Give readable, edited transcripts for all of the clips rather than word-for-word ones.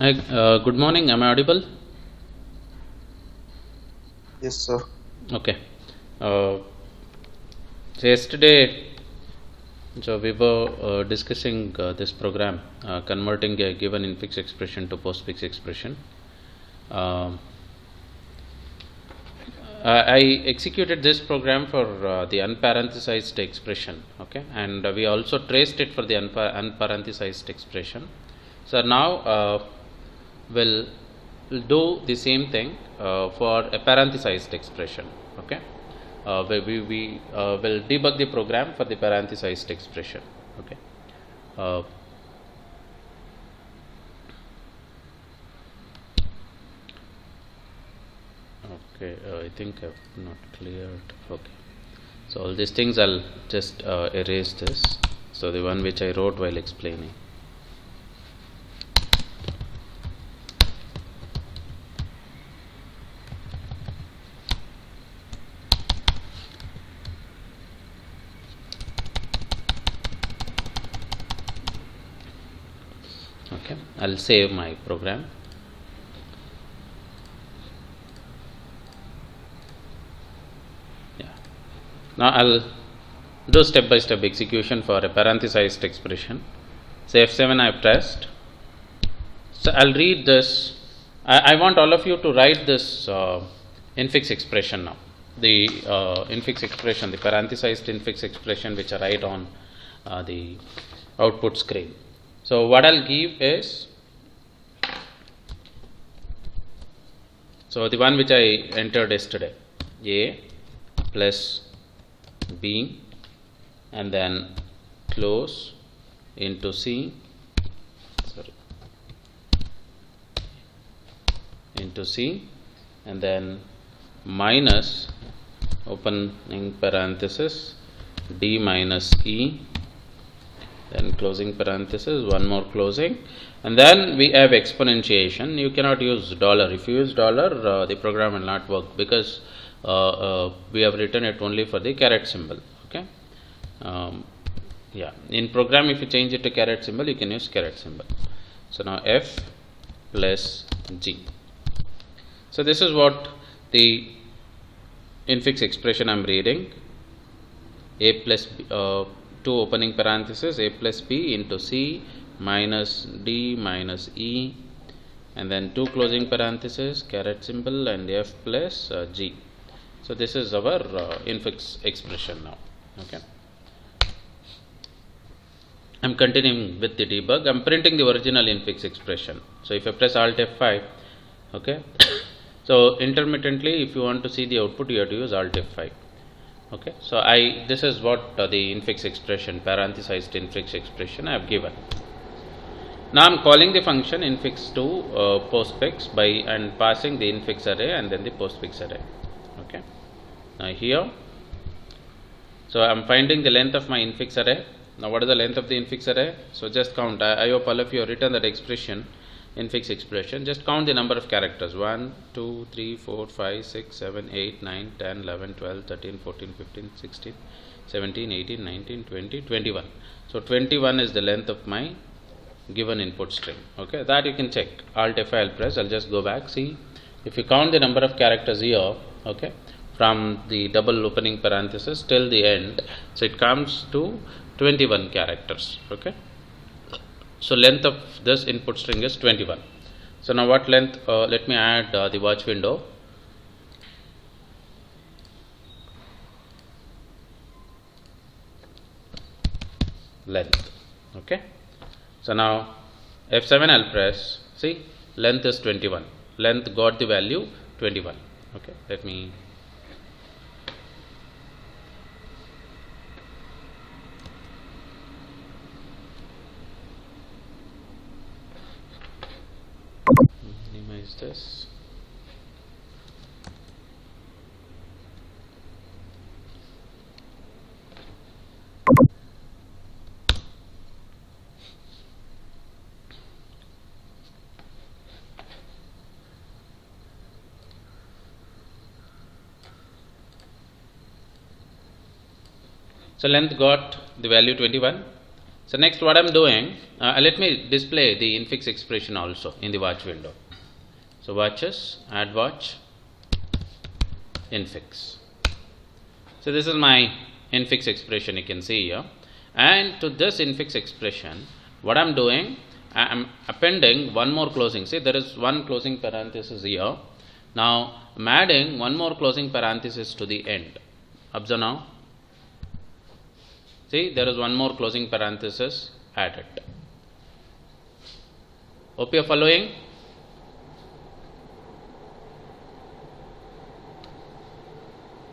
Hi, good morning. Am I audible? Yes, sir. Okay. Uh, so yesterday, we were discussing this program, converting a given infix expression to postfix expression. Um, I executed this program for the unparenthesized expression, okay, and we also traced it for the unparenthesized expression. So now we'll do the same thing for a parenthesized expression, okay. We will debug the program for the parenthesized expression, okay. Uh, okay, I think I've not cleared. Okay, so all these things I'll just erase this. So the one which I wrote while explaining. Okay, I'll save my program. Yeah. Now I'll do step by step execution for a parenthesized expression. So F7 I've pressed. So I'll read this. I want all of you to write this infix expression now. The infix expression, the parenthesized infix expression, which I write on the output screen. So what I'll give is, so the one which I entered yesterday, A plus B, and then close into C, sorry, into C, and then minus opening parenthesis D minus E, then closing parenthesis, one more closing, and then we have exponentiation. You cannot use dollar. If you use dollar, the program will not work, because we have written it only for the caret symbol, okay. Yeah, in program, if you change it to caret symbol, you can use caret symbol. So now F plus G. So this is what the infix expression I am reading. A plus B, two opening parentheses, A plus B into C minus D minus E, and then two closing parentheses, caret symbol, and F plus G. So this is our infix expression now, okay. I'm continuing with the debug. I'm printing the original infix expression. So if I press Alt F5, okay. So intermittently, if you want to see the output, you have to use Alt F5. Okay. So this is what the infix expression, parenthesized infix expression I have given. Now I'm calling the function infix to postfix by and passing the infix array and then the postfix array. Okay. Now here, so I'm finding the length of my infix array. Now what is the length of the infix array? So just count. I hope all of you have written that expression, infix expression. Just count the number of characters: 1, 2, 3, 4, 5, 6, 7, 8, 9, 10, 11, 12, 13, 14, 15, 16, 17, 18, 19, 20, 21. So 21 is the length of my given input string. Okay, that you can check. Alt F I'll press. I'll just go back. See, if you count the number of characters here, okay, from the double opening parenthesis till the end, so it comes to 21 characters. Okay, so length of this input string is 21. So now what length? Let me add the watch window. Length. Okay. So now F7 I'll press. See, length is 21. Length got the value 21. Okay. Let me. Minimize this. So length got the value 21. So next what I'm doing, let me display the infix expression also in the watch window. So watches, add watch, infix. So this is my infix expression, you can see here. And to this infix expression, what I'm doing, I'm appending one more closing. See, there is one closing parenthesis here. Now I'm adding one more closing parenthesis to the end. Observe now. See, there is one more closing parenthesis added. Hope you are following.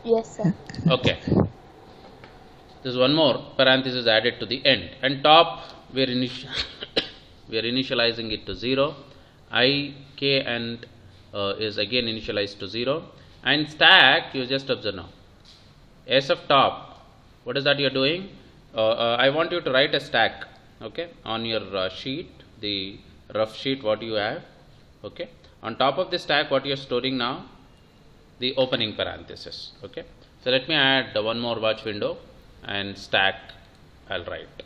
Yes, sir. Okay. There's one more parenthesis added to the end, and top we are initializing it to 0. I, k, and is again initialized to 0, and stack you just observe now. S of top, what is that you are doing? I want you to write a stack, okay, on your sheet, the rough sheet what you have, okay. On top of the stack, what you are storing now? The opening parenthesis, okay. So let me add one more watch window and stack. I'll write,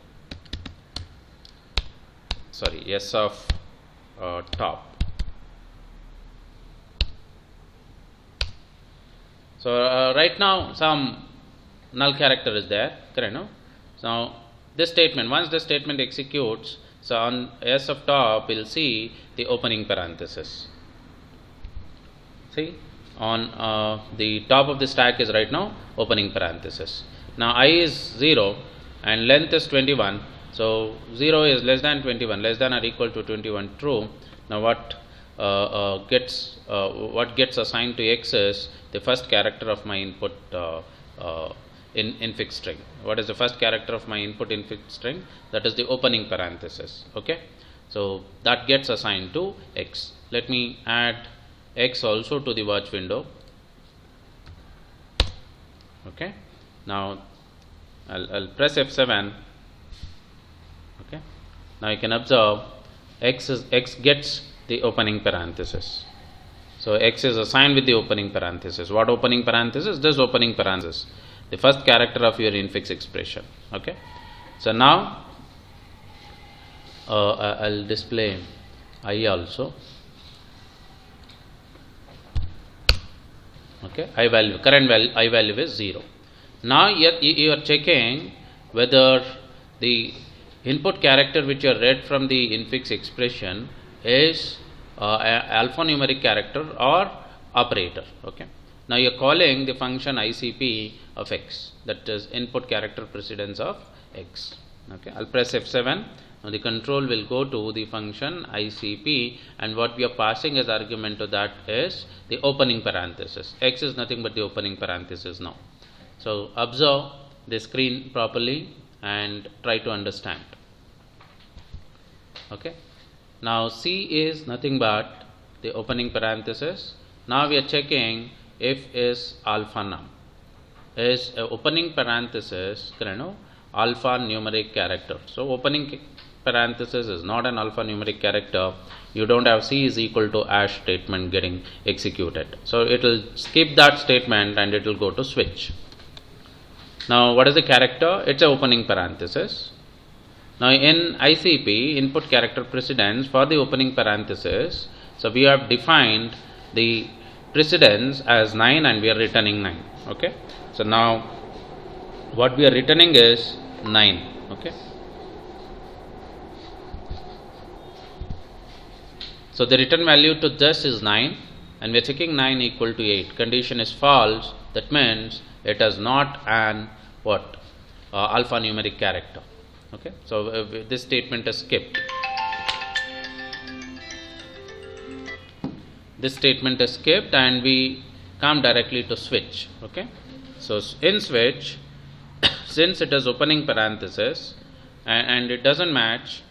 sorry, S of top. So right now some null character is there, correct? No. So this statement, once the statement executes, so on S of top we'll see the opening parenthesis. See, on the top of the stack is right now opening parenthesis. Now I is 0 and length is 21. So 0 is less than 21, less than or equal to 21, true. Now what gets assigned to X is the first character of my input infix string. What is the first character of my input infix string? That is the opening parenthesis, okay. So that gets assigned to X. Let me add X also to the watch window, okay. Now I'll press F7, okay. Now you can observe X gets the opening parenthesis. So X is assigned with the opening parenthesis. What opening parenthesis? This opening parenthesis, the first character of your infix expression, okay. So now I'll display I also, okay. I value, current value, I value is 0. Now you are checking whether the input character which you read from the infix expression is alphanumeric character or operator, okay. Now you are calling the function ICP of X, that is input character precedence of X, okay. I'll press F7. Now the control will go to the function ICP, and what we are passing as argument to that is the opening parenthesis. X is nothing but the opening parenthesis now. So observe the screen properly and try to understand, okay. Now C is nothing but the opening parenthesis. Now we are checking if is alpha num, is opening parenthesis, alpha numeric character. So opening parenthesis is not an alphanumeric character. You don't have C is equal to hash statement getting executed. So it will skip that statement and it will go to switch. Now what is the character? It's an opening parenthesis. Now in ICP, input character precedence, for the opening parenthesis, so we have defined the precedence as 9 and we are returning 9, okay. So now what we are returning is 9, okay. So the return value to this is 9 and we are checking 9 equal to 8. Condition is false, that means it is not an what? Alphanumeric character, okay. So this statement is skipped. This statement is skipped and we come directly to switch, okay. So in switch, since it is opening parenthesis and it doesn't match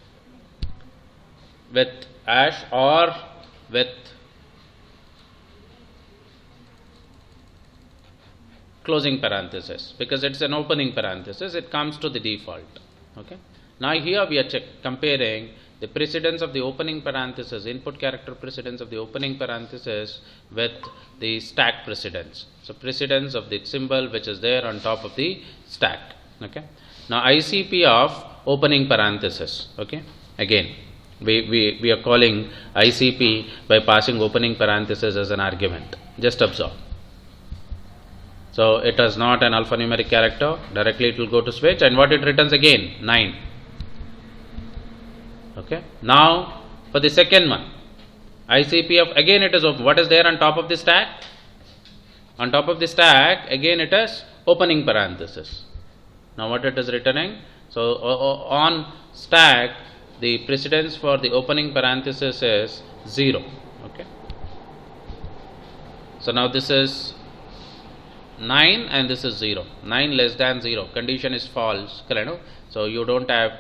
with hash or with closing parenthesis, because it's an opening parenthesis, it comes to the default, okay. Now here we are comparing the precedence of the opening parenthesis, input character precedence of the opening parenthesis with the stack precedence. So precedence of the symbol which is there on top of the stack, okay. Now ICP of opening parenthesis. Okay, again we are calling ICP by passing opening parenthesis as an argument. Just observe. So it is not an alphanumeric character, directly it will go to switch, and what it returns again? 9. Okay. Now for the second one, ICP of, again it is open. What is there on top of the stack? On top of the stack, again it is opening parenthesis. Now what it is returning? So on stack, the precedence for the opening parenthesis is 0. Okay. So now this is 9 and this is 0. 9 less than 0. Condition is false. So you don't have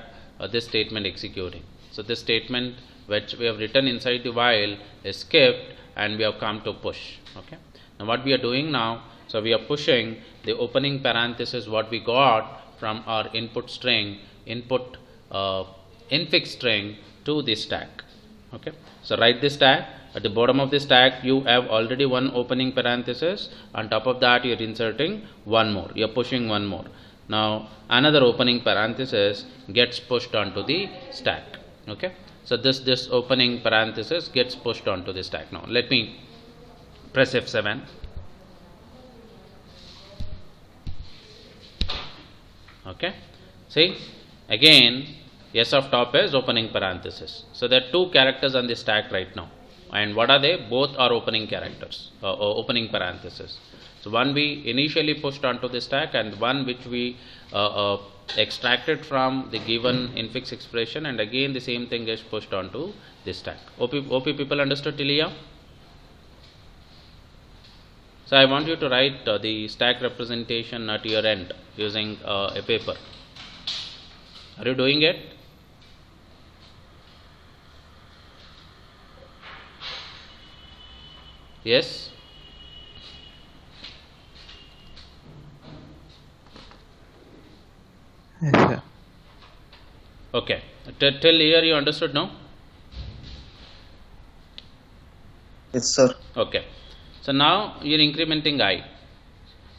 this statement executing. So this statement which we have written inside the while is skipped and we have come to push. Okay. Now what we are doing now, so we are pushing the opening parenthesis what we got from our input string, input infix string to the stack. Okay. So write the stack. At the bottom of the stack you have already one opening parenthesis. On top of that you are inserting one more. You are pushing one more. Now another opening parenthesis gets pushed onto the stack. Okay. So this opening parenthesis gets pushed onto the stack. Now let me press F7. Okay. See, again S of top is opening parenthesis. So there are two characters on the stack right now. And what are they? Both are opening characters, opening parenthesis. So one we initially pushed onto the stack and one which we extracted from the given infix expression, and again the same thing is pushed onto the stack. OP people understood till here? So I want you to write the stack representation at your end using a paper. Are you doing it? Yes? Yes, sir. Okay. Till here you understood now? Yes, sir. Okay. So now you are incrementing I.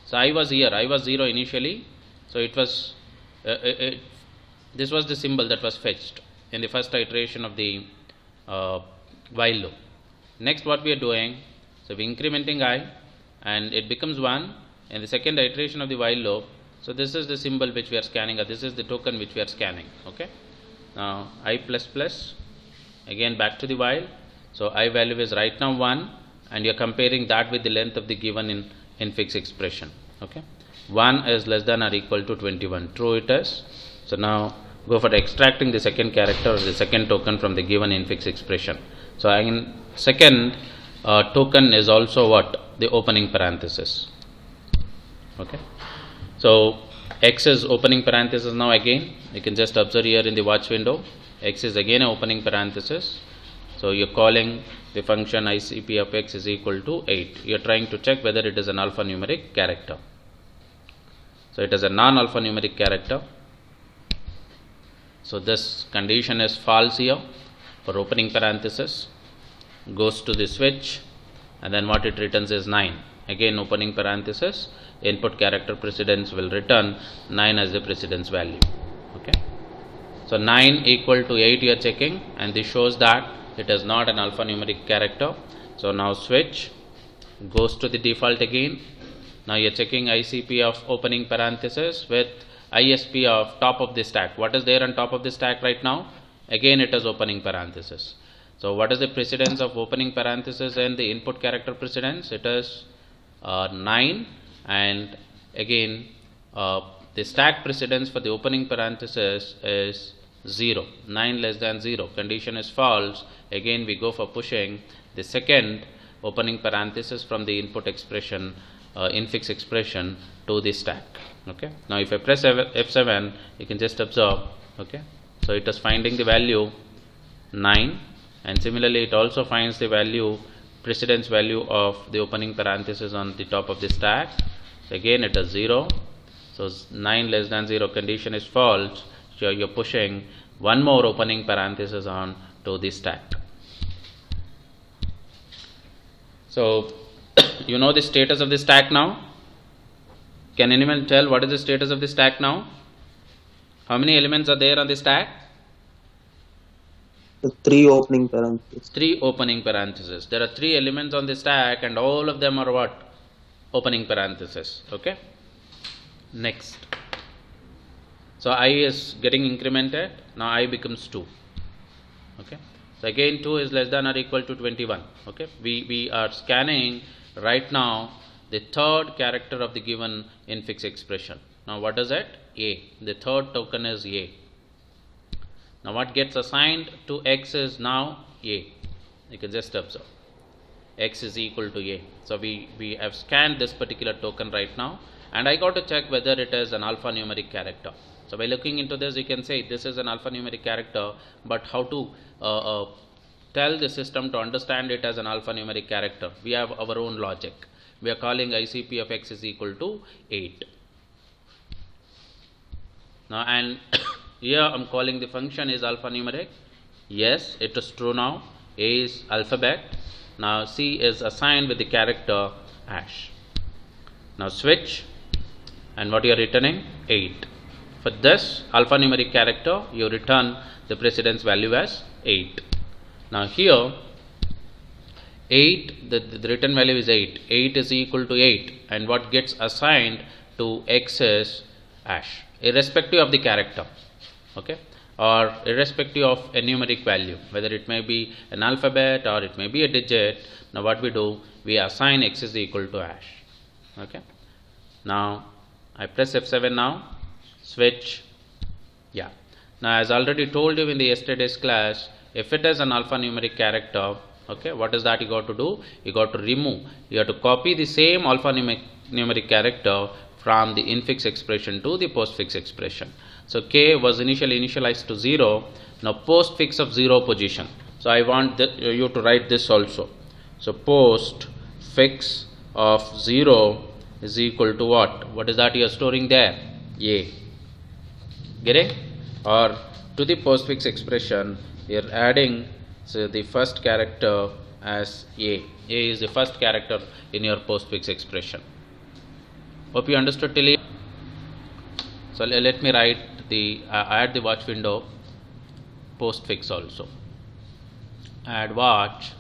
So I was here. I was 0 initially. So it was this was the symbol that was fetched in the first iteration of the while loop. Next what we are doing, so we are incrementing I and it becomes 1 in the second iteration of the while loop. So this is the symbol which we are scanning, or this is the token which we are scanning. Okay. Now I plus plus, again back to the while. So I value is right now 1 and you are comparing that with the length of the given infix expression. Okay. 1 is less than or equal to 21. True it is. So now go for extracting the second character or the second token from the given infix expression. So in second token is also what? The opening parenthesis. Okay. So X is opening parenthesis now again. You can just observe here in the watch window. X is again an opening parenthesis. So you are calling the function ICP of X is equal to 8. You are trying to check whether it is an alphanumeric character. So it is a non-alphanumeric character. So this condition is false here for opening parenthesis. Goes to the switch and then what it returns is 9. Again opening parenthesis, input character precedence will return 9 as the precedence value. Okay. So 9 equal to 8 you are checking, and this shows that it is not an alphanumeric character. So now switch, goes to the default again. Now you are checking ICP of opening parenthesis with ISP of top of the stack. What is there on top of the stack right now? Again it is opening parenthesis. So what is the precedence of opening parenthesis and the input character precedence? It is 9, and again the stack precedence for the opening parenthesis is 0. 9 less than 0. Condition is false. Again we go for pushing the second opening parenthesis from the input expression, infix expression to the stack. Okay. Now if I press F7, you can just observe. Okay. So it is finding the value 9, and similarly it also finds the value, precedence value of the opening parenthesis on the top of the stack. So again it is 0. So 9 less than 0, condition is false. So you are pushing one more opening parenthesis on to the stack. So you know the status of the stack now? Can anyone tell what is the status of the stack now? How many elements are there on the stack? The 3 opening parentheses. 3 opening parentheses. There are 3 elements on the stack and all of them are what? Opening parentheses. Okay. Next. So I is getting incremented. Now I becomes 2. Okay. So again 2 is less than or equal to 21. Okay. We are scanning right now the third character of the given infix expression. Now what is it? A. The third token is A. Now what gets assigned to x is now A. You can just observe. X is equal to A. So we have scanned this particular token right now, and I got to check whether it is an alphanumeric character. So by looking into this, you can say this is an alphanumeric character, but how to tell the system to understand it as an alphanumeric character? We have our own logic. We are calling ICP of x is equal to 8. Now and here I am calling the function is alphanumeric. Yes, it is true now. A is alphabet. Now C is assigned with the character hash. Now switch, and what you are returning? 8. For this alphanumeric character, you return the precedence value as 8. Now here 8, the return value is 8. 8 is equal to 8, and what gets assigned to x is hash, irrespective of the character. Okay, or irrespective of a numeric value, whether it may be an alphabet or it may be a digit. Now what we do, we assign x is equal to hash. Okay, now I press F7 now, switch. Yeah, now as already told you in the yesterday's class, if it is an alphanumeric character, okay, what is that you got to do? You got to remove, you have to copy the same alphanumeric character from the infix expression to the postfix expression. So k was initially initialized to 0. Now postfix of 0 position. So I want you to write this also. So postfix of 0 is equal to what? What is that you are storing there? A. Get it? Or to the postfix expression, you are adding the first character as A. A is the first character in your postfix expression. Hope you understood till here. So let me write add the watch window postfix also. Add watch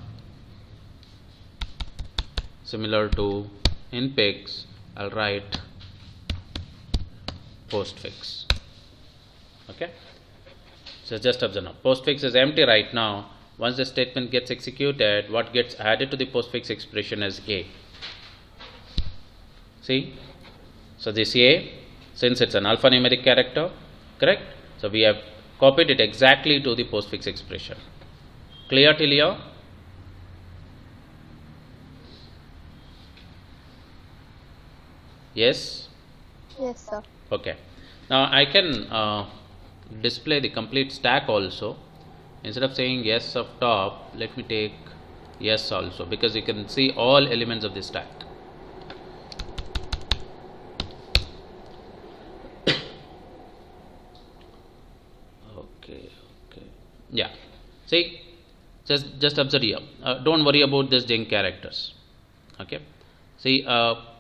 similar to infix. I'll write postfix. Okay. So just observe now. Postfix is empty right now. Once the statement gets executed, what gets added to the postfix expression is A. See? So this A, since it's an alphanumeric character, correct? So we have copied it exactly to the postfix expression. Clear till here? Yes? Yes, sir. Okay. Now I can display the complete stack also. Instead of saying yes of top, let me take yes also, because you can see all elements of the stack. Okay. Yeah. See, just observe here. Don't worry about this junk characters. Okay. See,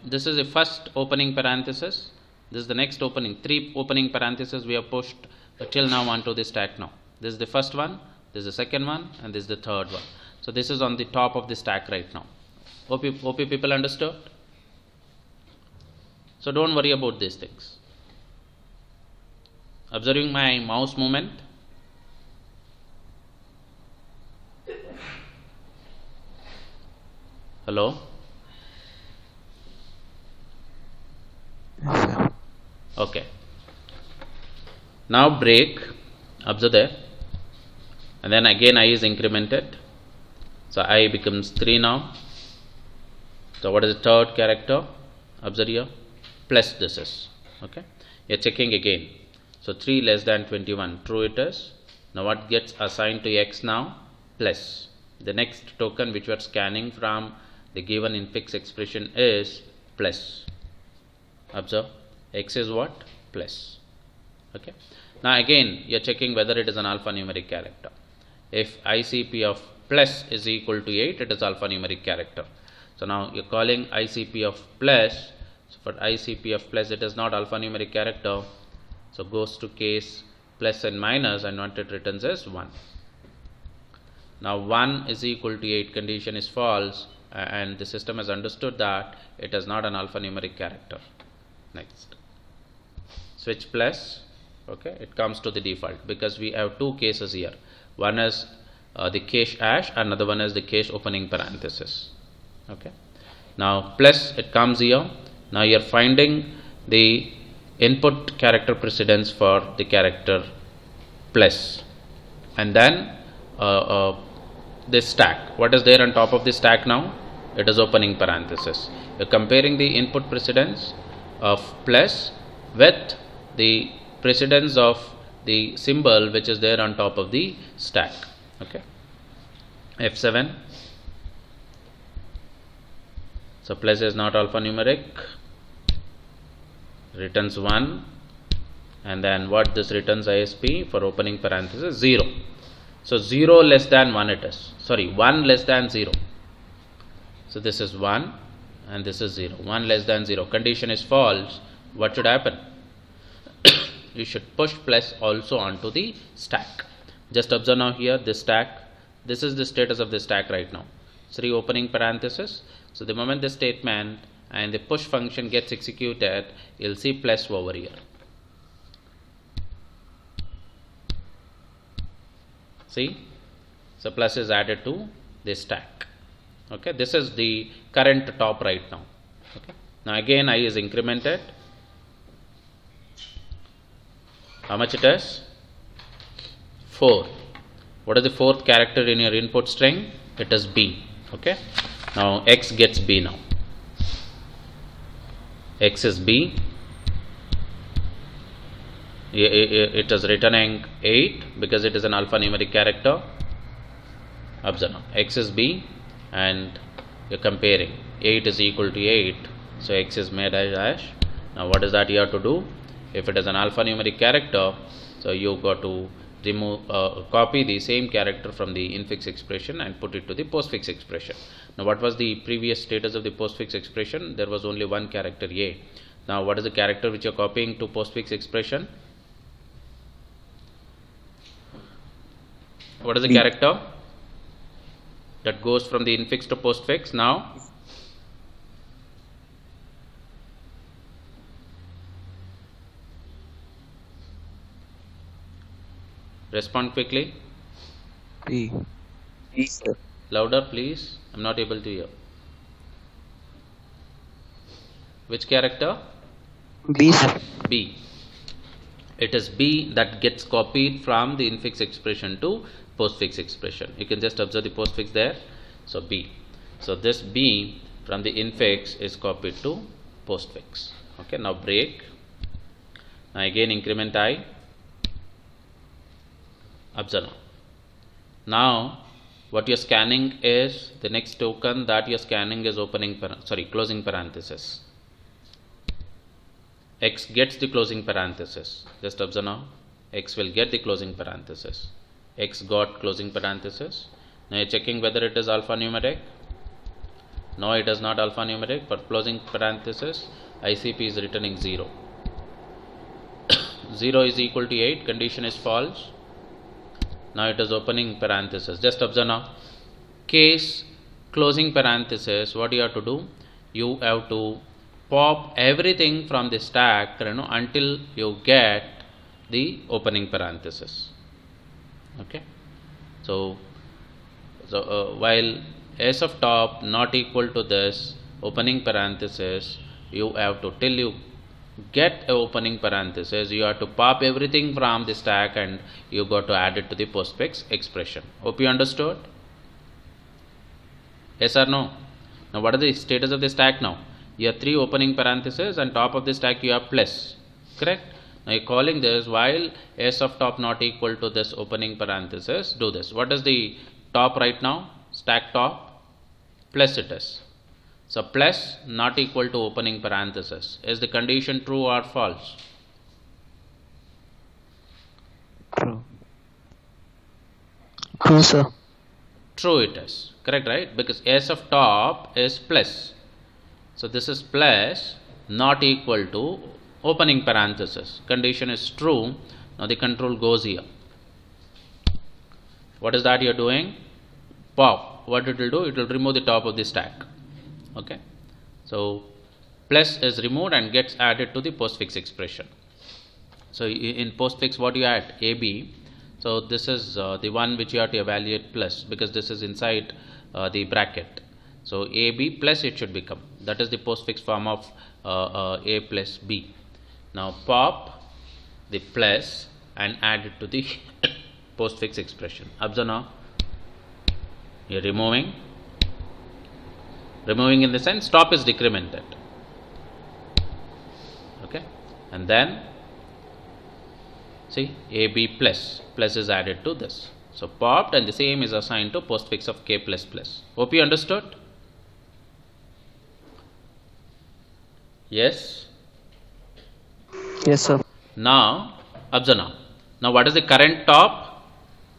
this is the first opening parenthesis. This is the next opening. 3 opening parentheses we have pushed till now onto the stack now. This is the first one, this is the second one, and this is the third one. So this is on the top of the stack right now. Hope you people understood. So don't worry about these things. Observing my mouse movement. Hello. Yes, sir. Okay. Now break. Observe there. And then again I is incremented. So I becomes 3 now. So what is the third character? Observe here. Plus this is. Okay. You're checking again. So 3 less than 21. True it is. Now what gets assigned to x now? Plus. The next token which we are scanning from the given infix expression is plus. Observe. X is what? Plus. Okay. Now again you are checking whether it is an alphanumeric character. If ICP of plus is equal to 8, it is alphanumeric character. So now you are calling ICP of plus. So for ICP of plus, it is not alphanumeric character. So goes to case plus and minus, and what it returns as 1. Now 1 is equal to 8 condition is false, and the system has understood that it is not an alphanumeric character. Next, switch plus. Okay, it comes to the default because we have two cases here. One is the cache hash, another one is the cache opening parenthesis. Okay, now plus it comes here. Now you are finding the input character precedence for the character plus, and then this stack. What is there on top of the stack now? It is opening parenthesis. You're comparing the input precedence of plus with the precedence of the symbol which is there on top of the stack. Okay, F7. So plus is not alphanumeric, returns 1, and then what this returns ISP for opening parenthesis 0. So 0 less than 1 it is. Sorry, 1 less than 0. So this is 1 and this is 0. 1 less than 0. Condition is false. What should happen? You should push plus also onto the stack. Just observe now here this stack. This is the status of the stack right now. 3 opening parenthesis. So the moment the statement and the push function gets executed, you'll see plus over here. See? So plus is added to this stack. Okay, this is the current top right now. Okay. Now again I is incremented. How much it is? 4. What is the fourth character in your input string? It is B. Okay. Now X gets B now. X is B. It is returning 8 because it is an alphanumeric character. Observe now. X is B and you're comparing. 8 is equal to 8. So X is made as hash. Now what is that you have to do? If it is an alphanumeric character, so you got to remove, copy the same character from the infix expression and put it to the postfix expression. Now what was the previous status of the postfix expression? There was only one character A. Now what is the character which you are copying to postfix expression? What is the character that goes from the infix to postfix now? Respond quickly. B. B, sir. Louder, please. I'm not able to hear. Which character? B, sir. B. It is B that gets copied from the infix expression to postfix expression. You can just observe the postfix there. So B. So this B from the infix is copied to postfix. Okay. Now break. Now again increment I. Observe. Now what you're scanning is the next token that you're scanning is closing parenthesis. X gets the closing parenthesis. Just observe now. X will get the closing parenthesis. X got closing parenthesis. Now you're checking whether it is alphanumeric. No, it is not alphanumeric. For closing parenthesis, ICP is returning 0. 0 is equal to 8. Condition is false. Now it is opening parenthesis. Just observe now. Case closing parenthesis. What you have to do? You have to pop everything from the stack, until you get the opening parenthesis. Okay. So while s of top not equal to this opening parenthesis, you have to, till you get a opening parenthesis, you have to pop everything from the stack and you got to add it to the postfix expression. Hope you understood. Yes or no? Now what is the status of the stack now? You have 3 opening parentheses and top of the stack you have plus. Correct? Now you're calling this while s of top not equal to this opening parenthesis, do this. What is the top right now? Stack top plus it is. So plus not equal to opening parenthesis. Is the condition true or false? True. True, sir. True it is. Correct, right? Because s of top is plus. So this is plus not equal to opening parenthesis. Condition is true. Now the control goes here. What is that you're doing? Pop. What it will do? It will remove the top of the stack. Okay. So plus is removed and gets added to the postfix expression. So in postfix, what you add? AB. So this is the one which you have to evaluate plus, because this is inside the bracket. So AB plus it should become. That is the postfix form of A plus B. Now pop the plus and add it to the postfix expression. Observe now. You're removing in the sense top is decremented. Okay, and then see AB plus is added to this. So popped, and the same is assigned to postfix of K plus plus. Hope you understood. Yes. Yes, sir. Now observe now. Now what is the current top?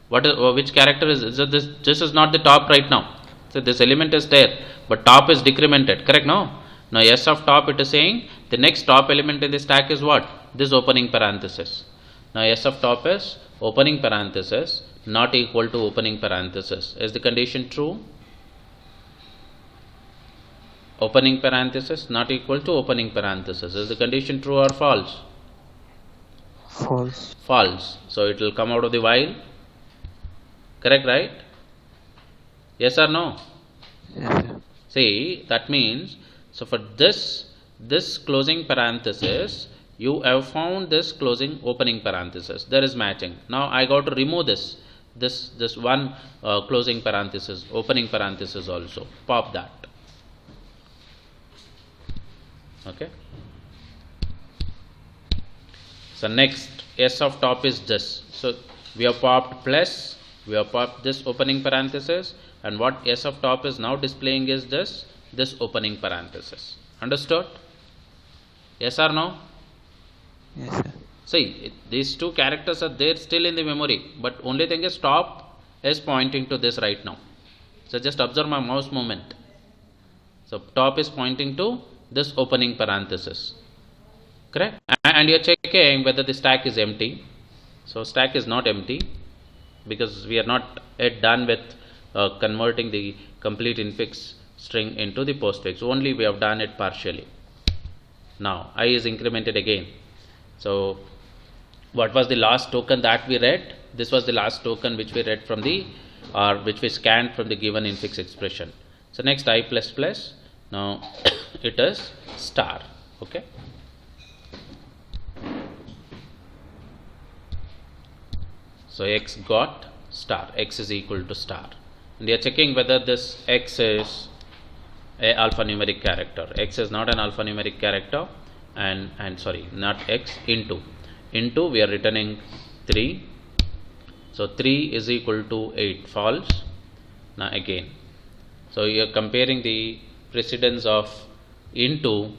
What is which character is this? This is not the top right now. So this element is there, but top is decremented. Correct? No. Now S of top, it is saying the next top element in the stack is what? This opening parenthesis. Now S of top is opening parenthesis not equal to opening parenthesis. Is the condition true? Opening parenthesis not equal to opening parenthesis. Is the condition true or false? False. False. So it will come out of the while. Correct, right? Yes or no? Yes, sir. See, that means, so for this closing parenthesis, you have found this closing opening parenthesis. There is matching. Now I got to remove this one closing parenthesis, opening parenthesis also. Pop that. Okay. So next S of top is this. So we have popped plus, we have popped this opening parenthesis, and what S of top is now displaying is this opening parenthesis. Understood? Yes or no? Yes, sir. See, these two characters are there still in the memory, but only thing is top is pointing to this right now. So just observe my mouse movement. So top is pointing to this opening parenthesis. Correct? And you are checking whether the stack is empty. So stack is not empty, because we are not yet done with converting the complete infix string into the postfix. Only we have done it partially. Now I is incremented again. So what was the last token that we read? This was the last token which we read from the, or which we scanned from the given infix expression. So next I plus plus. Now it is star. Okay. So x got star. X is equal to star. And we are checking whether this x is a alphanumeric character. X is not an alphanumeric character, and sorry, not x, into we are returning 3. So 3 is equal to 8. False. Now again, so you are comparing the precedence of into,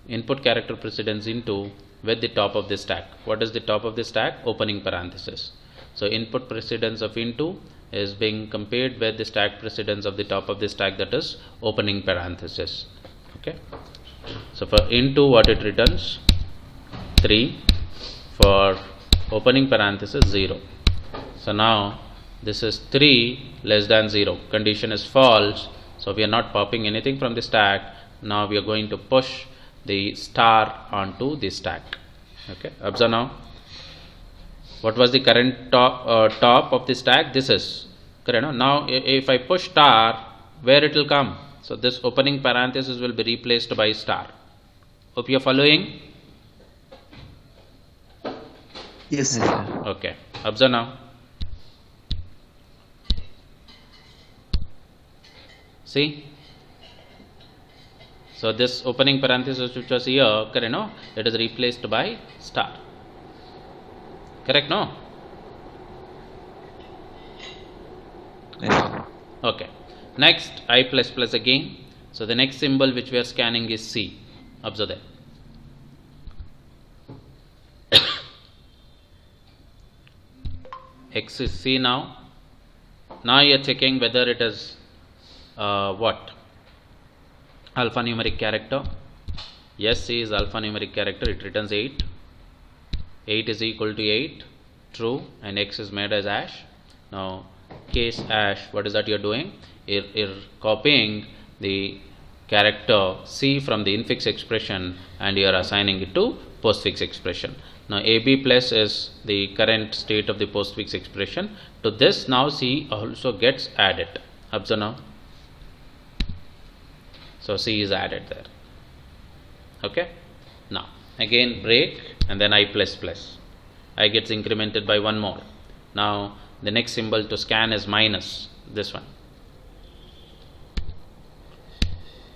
input character precedence into, with the top of the stack. What is the top of the stack? Opening parenthesis. So input precedence of into is being compared with the stack precedence of the top of the stack, that is opening parenthesis. Okay. So for into, what it returns? 3. For opening parenthesis, 0. So now this is 3 less than 0. Condition is false. So we are not popping anything from the stack. Now we are going to push the star onto the stack. Okay. Observe now. What was the current top of the stack? This is correct. No? Now if I push star, where it will come? So this opening parenthesis will be replaced by star. Hope you are following. Yes, sir. Okay. Observe now. See. So this opening parenthesis which was here, correct? No, it is replaced by star. Correct? No. Yes, sir. Okay. Next I plus plus again. So the next symbol which we are scanning is C. Observe that. X is C now. Now you are checking whether it is what? Alphanumeric character. Yes is alphanumeric character, it returns 8. 8 is equal to 8, true, and X is made as hash. Now case hash, what is that you're doing? You're copying the character C from the infix expression and you are assigning it to postfix expression. Now AB plus is the current state of the postfix expression. To this now C also gets added. Observe now. So C is added there. Okay. Now again break and then I plus plus. I gets incremented by one more. Now the next symbol to scan is minus, this one.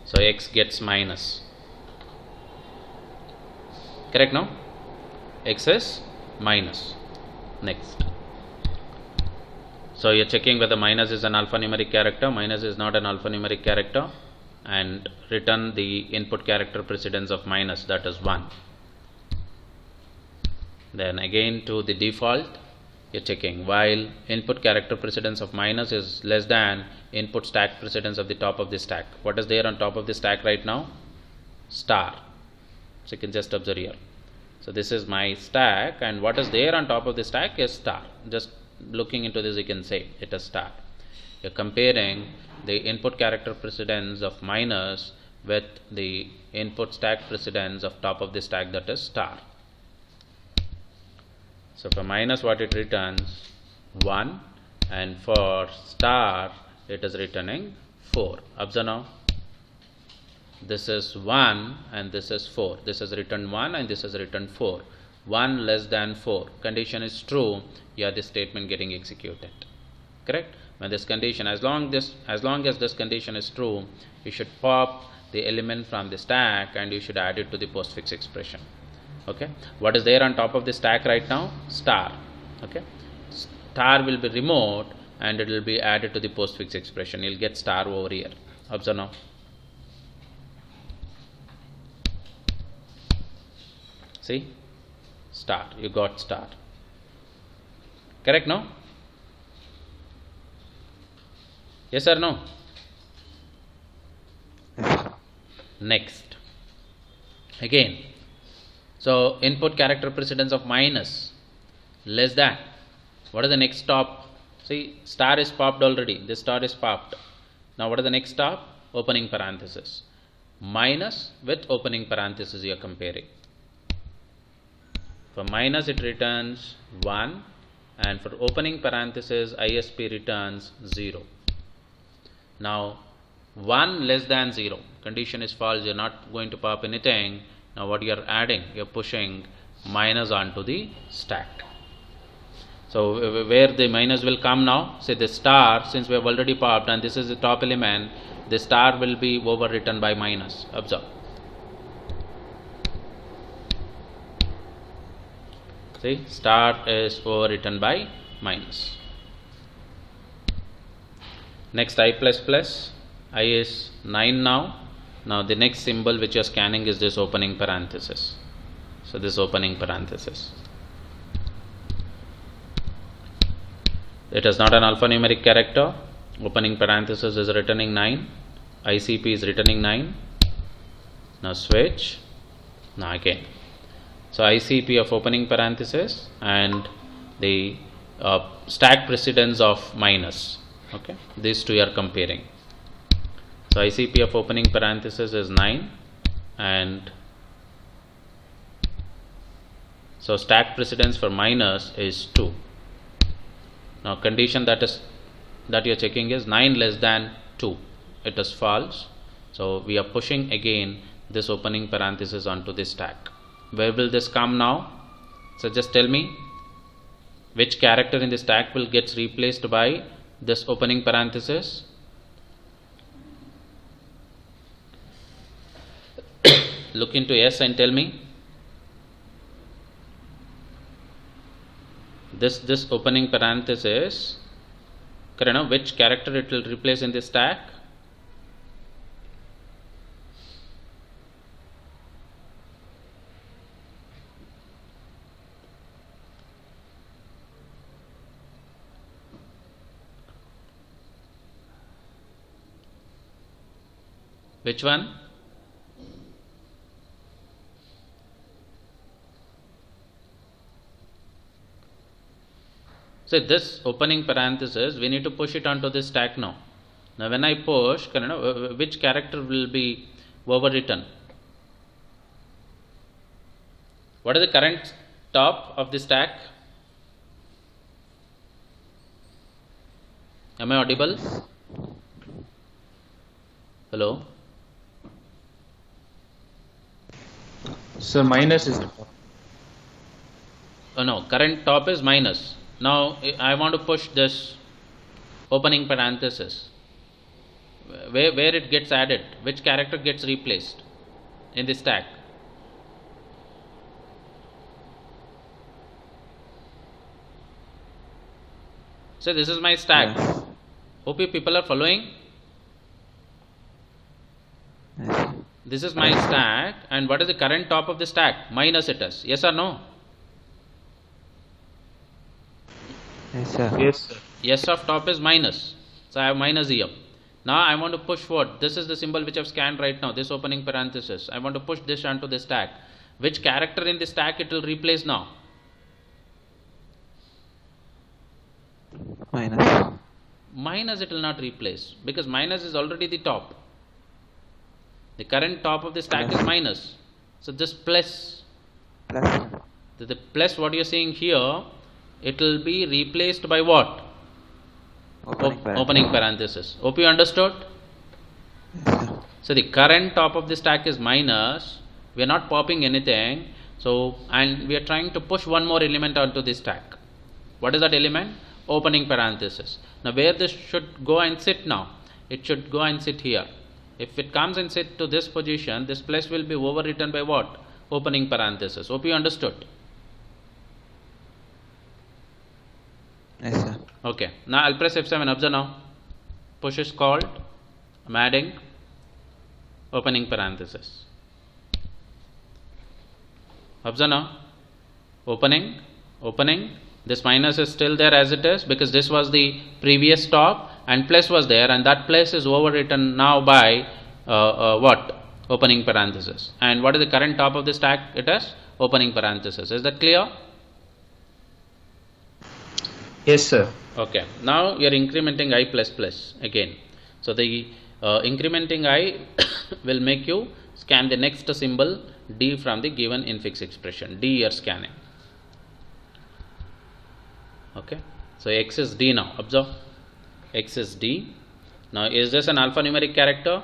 So X gets minus. Correct now? X is minus. Next. So you're checking whether minus is an alphanumeric character. Minus is not an alphanumeric character. And return the input character precedence of minus, that is 1. Then again to the default, you're checking while input character precedence of minus is less than input stack precedence of the top of the stack. What is there on top of the stack right now? Star. So you can just observe here. So this is my stack, and what is there on top of the stack is star. Just looking into this, you can say it is star. You're comparing the input character precedence of minus with the input stack precedence of top of the stack, that is star. So for minus what it returns? 1, and for star it is returning 4. Observe now. This is 1 and this is 4. This is returned 1 and this is returned 4. 1 less than 4. Condition is true. You have this statement getting executed. Correct? When this condition, as long as this condition is true, you should pop the element from the stack and you should add it to the postfix expression. Okay. What is there on top of the stack right now? Star. Okay. Star will be removed and it will be added to the postfix expression. You'll get star over here. Observe now. See? Star. You got star. Correct now? Yes or no? Yes, sir. Next. Again. So input character precedence of minus less than. What is the next stop? See, star is popped already. This star is popped. Now what is the next stop? Opening parenthesis. Minus with opening parenthesis you are comparing. For minus it returns 1 and for opening parenthesis ISP returns 0. Now 1 less than 0, condition is false, you are not going to pop anything. Now what you are adding? You are pushing minus onto the stack. So where the minus will come now? Say the star, since we have already popped and this is the top element, the star will be overwritten by minus. Observe. See, star is overwritten by minus. Next I plus plus. I is 9 now. Now the next symbol which you are scanning is this opening parenthesis. So this opening parenthesis. It is not an alphanumeric character. Opening parenthesis is returning 9. ICP is returning 9. Now switch. Now again. So ICP of opening parenthesis and the stack precedence of minus. Okay, these two are comparing. So ICP of opening parenthesis is 9 and so stack precedence for minus is 2. Now condition that you are checking is 9 less than 2. It is false. So we are pushing again this opening parenthesis onto the stack. Where will this come now? So just tell me which character in the stack will get replaced by this opening parenthesis. Look into S and tell me. This opening parenthesis, which character it will replace in the stack? Which one? So this opening parenthesis, we need to push it onto this stack now. Now when I push, which character will be overwritten? What is the current top of the stack? Am I audible? Hello? Sir, minus is Oh no, current top is minus. Now I want to push this opening parenthesis. Where it gets added? Which character gets replaced in the stack? So this is my stack. Yes. Hope you people are following. Yes, sir. This is my stack, and what is the current top of the stack? Minus it is. Yes or no? Yes, sir. yes, sir. Yes of top is minus. So I have minus here. Now I want to push what? This is the symbol which I have scanned right now, this opening parenthesis. I want to push this onto the stack. Which character in the stack it will replace now? Minus. Minus it will not replace, because minus is already the top. The current top of the stack is Plus. minus. So this plus, Plus. the plus what you are seeing here, it will be replaced by what? Opening parenthesis. Hope you understood? Yes, sir. So the current top of the stack is minus. We are not popping anything. So, and we are trying to push one more element onto the stack. What is that element? Opening parenthesis. Now where this should go and sit now? It should go and sit here. If it comes and sit to this position, this plus will be overwritten by what? Opening parenthesis. Hope you understood. Yes, sir. Okay. Now I'll press F7. Observe now. Push is called. I'm adding opening parenthesis. Observe now. Opening, opening. This minus is still there as it is, because this was the previous top and plus was there, and that plus is overwritten now by what? Opening parenthesis. And what is the current top of the stack? It is opening parenthesis. Is that clear? Yes, sir. Okay. Now you are incrementing I plus plus again. So the incrementing I will make you scan the next symbol D from the given infix expression. D you are scanning. Okay. So X is D now. Observe. X is D. Now is this an alphanumeric character?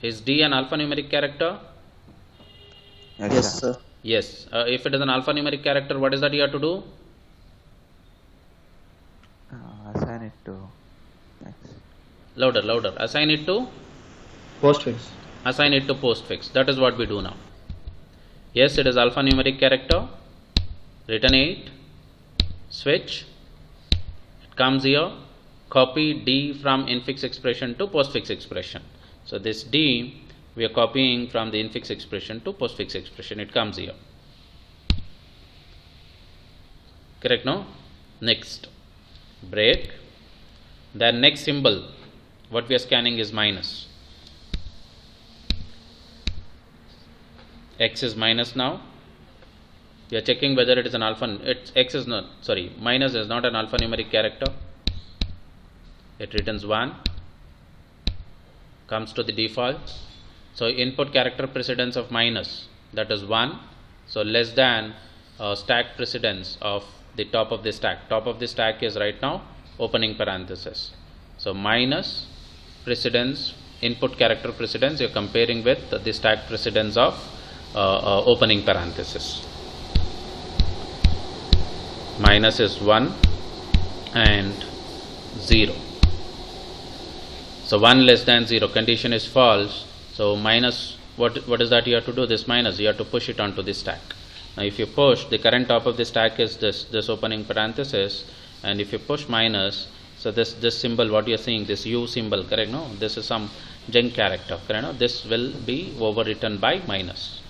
Is D an alphanumeric character? Yes, sir. Yes. If it is an alphanumeric character, what is that you have to do? Assign it to X. Louder, louder. Assign it to? Postfix. Assign it to postfix. That is what we do now. Yes, it is alphanumeric character. Return 8. Switch. It comes here. Copy D from infix expression to postfix expression. So this D we are copying from the infix expression to postfix expression. It comes here. Correct, no? Next. Break. Then next symbol what we are scanning is minus. X is minus now. We are checking whether it is an X is not, sorry, minus is not an alphanumeric character. It returns 1. Comes to the default. So input character precedence of minus, that is 1. So less than stack precedence of the top of the stack. Top of the stack is right now opening parenthesis. So minus precedence, input character precedence, you are comparing with the stack precedence of opening parenthesis. Minus is 1 and 0. So 1 less than 0, condition is false. So minus, what is that you have to do? This minus, you have to push it onto the stack. Now if you push, the current top of the stack is this opening parenthesis, and if you push minus, so this symbol what you are seeing, this U symbol, correct, no? This is some junk character, correct, no? This will be overwritten by minus.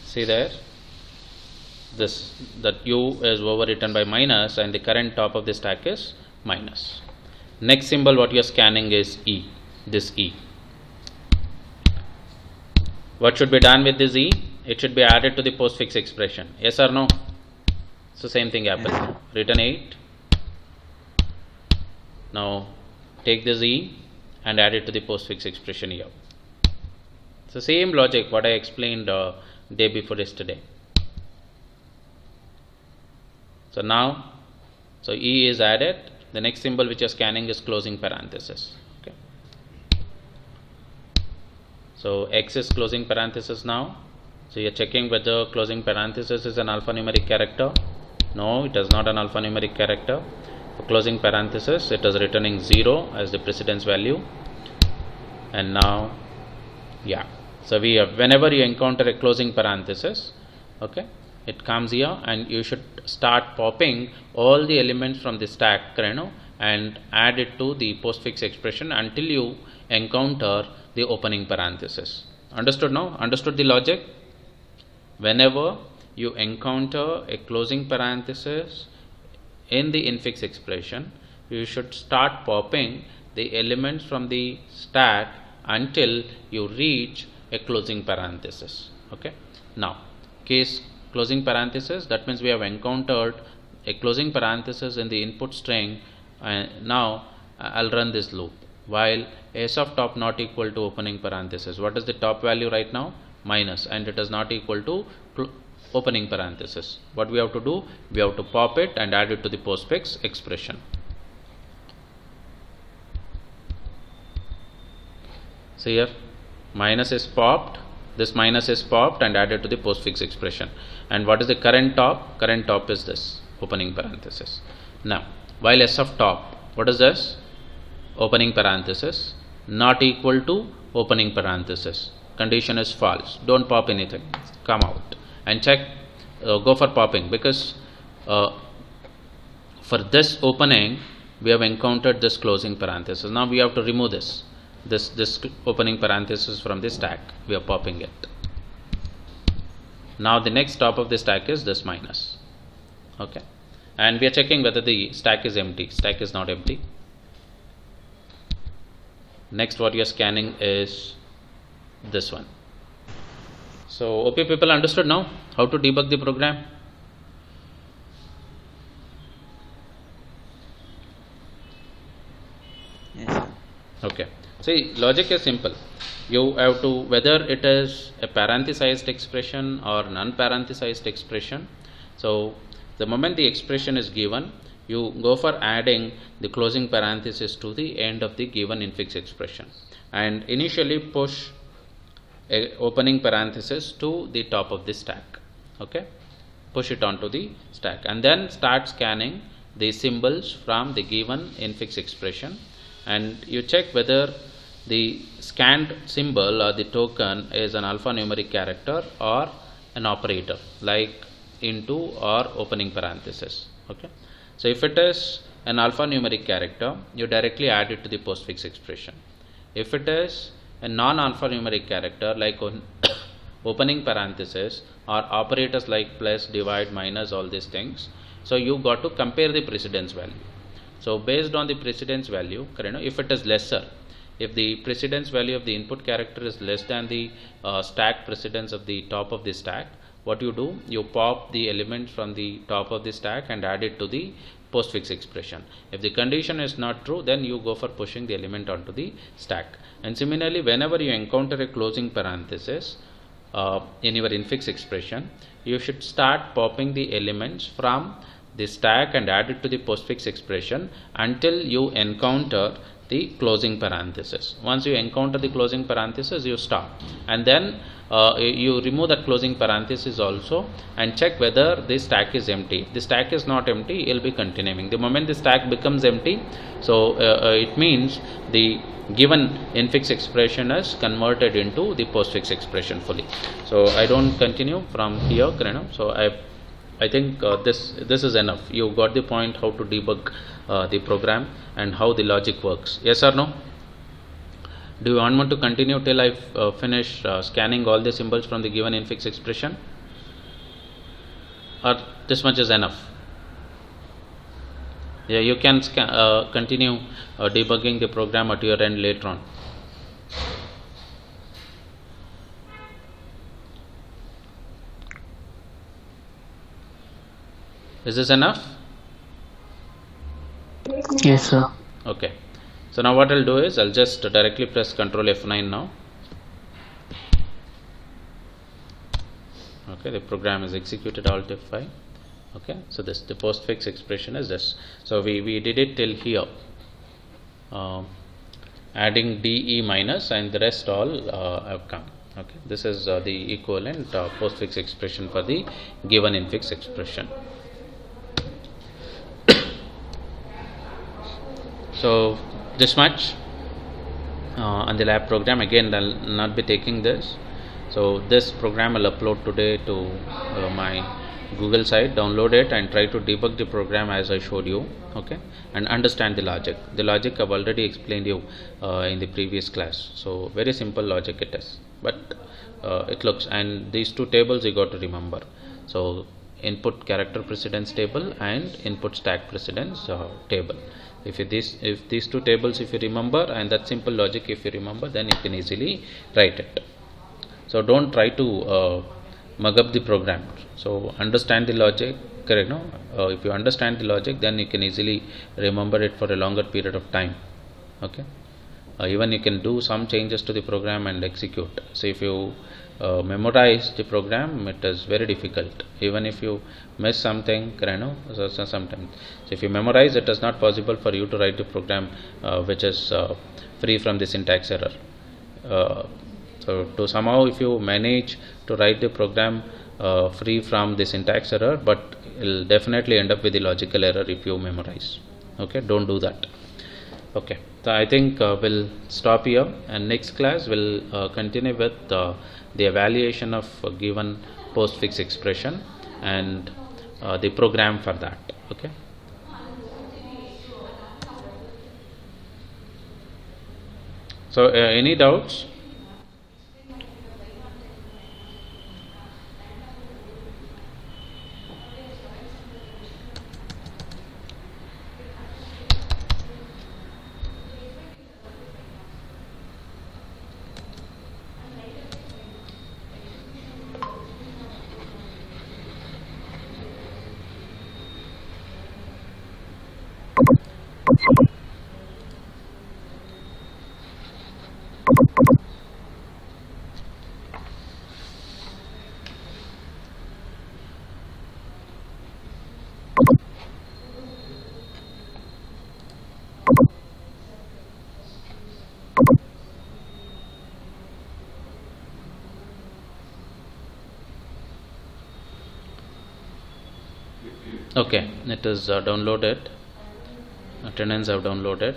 See there? That U is overwritten by minus, and the current top of the stack is minus. Next symbol what you are scanning is E, this E. what should be done with the z? It should be added to the postfix expression. Yes or no? So same thing happens. Yes. Return 8. Now take the z and add it to the postfix expression here. So same logic what I explained day before yesterday. So now, so E is added. The next symbol which you are scanning is closing parenthesis. Okay. So X is closing parenthesis now. So you are checking whether closing parenthesis is an alphanumeric character. No, it is not an alphanumeric character. For closing parenthesis, it is returning 0 as the precedence value. And now, yeah. So we have, whenever you encounter a closing parenthesis, okay, it comes here and you should start popping all the elements from the stack, and add it to the postfix expression until you encounter the opening parenthesis. Understood now? Understood the logic? Whenever you encounter a closing parenthesis in the infix expression, you should start popping the elements from the stack until you reach a closing parenthesis. Okay. Now, case closing parenthesis, that means we have encountered a closing parenthesis in the input string, and now I'll run this loop while s of top not equal to opening parenthesis. What is the top value right now? Minus, and it is not equal to opening parenthesis. What we have to do? We have to pop it and add it to the postfix expression. See here, minus is popped, this minus is popped and added to the postfix expression. And what is the current top? Current top is this opening parenthesis. Now, while s of top, what is this? Opening parenthesis not equal to opening parenthesis. Condition is false. Don't pop anything. Come out and check. Go for popping, because for this opening we have encountered this closing parenthesis. Now we have to remove this opening parenthesis from the stack. We are popping it. Now the next top of the stack is this minus. Okay, and we are checking whether the stack is empty. Stack is not empty. Next, what you are scanning is this one. So OP people understood now how to debug the program? Yes, sir. Okay. See, logic is simple. You have to, whether it is a parenthesized expression or non-parenthesized expression. So the moment the expression is given, you go for adding the closing parenthesis to the end of the given infix expression, and initially push a opening parenthesis to the top of the stack. Okay, push it onto the stack, and then start scanning the symbols from the given infix expression, and you check whether the scanned symbol or the token is an alphanumeric character or an operator like into or opening parenthesis. Okay, so if it is an alphanumeric character, you directly add it to the postfix expression. If it is a non-alphanumeric character like opening parenthesis or operators like plus, divide, minus, all these things, so you got to compare the precedence value. So based on the precedence value, if it is lesser, if the precedence value of the input character is less than the stack precedence of the top of the stack, what you do? You pop the element from the top of the stack and add it to the postfix expression. If the condition is not true, then you go for pushing the element onto the stack. And similarly, whenever you encounter a closing parenthesis in your infix expression, you should start popping the elements from the stack and add it to the postfix expression until you encounter the closing parenthesis. Once you encounter the closing parenthesis, you stop, and then you remove that closing parenthesis also and check whether the stack is empty. If the stack is not empty, it will be continuing. The moment the stack becomes empty, so it means the given infix expression is converted into the postfix expression fully. So I don't continue from here, so I think this is enough. You got the point how to debug the program and how the logic works. Yes or no? Do you want me to continue till I finish scanning all the symbols from the given infix expression, or this much is enough? Yeah, you can continue debugging the program at your end later on. Is this enough? Yes, sir. Okay. So now what I'll do is I'll just directly press Control F9 now. Okay, the program is executed. Alt F5. Okay, so this the postfix expression is this. So we did it till here, adding DE minus, and the rest all have come. Okay, this is the equivalent postfix expression for the given infix expression. So this much on the lab program. Again, I'll not be taking this. So this program I'll upload today to my Google site. Download it and try to debug the program as I showed you. Okay, and understand the logic. The logic I've already explained you in the previous class. So very simple logic it is, but it looks, and these two tables you got to remember. So input character precedence table and input stack precedence table. If these two tables if you remember, and that simple logic if you remember, then you can easily write it. So don't try to mug up the program. So understand the logic, correct? No, if you understand the logic, then you can easily remember it for a longer period of time. Okay, even you can do some changes to the program and execute. So if you memorize the program, it is very difficult. Even if you miss something, correct? No, so sometimes. So if you memorize, it is not possible for you to write the program which is free from the syntax error. So to somehow if you manage to write the program free from the syntax error, but it will definitely end up with the logical error if you memorize. Okay, don't do that. Okay, so I think we'll stop here, and next class we'll continue with the evaluation of a given postfix expression and the program for that. Okay. So any doubts? Okay, it is downloaded. Attendance have downloaded.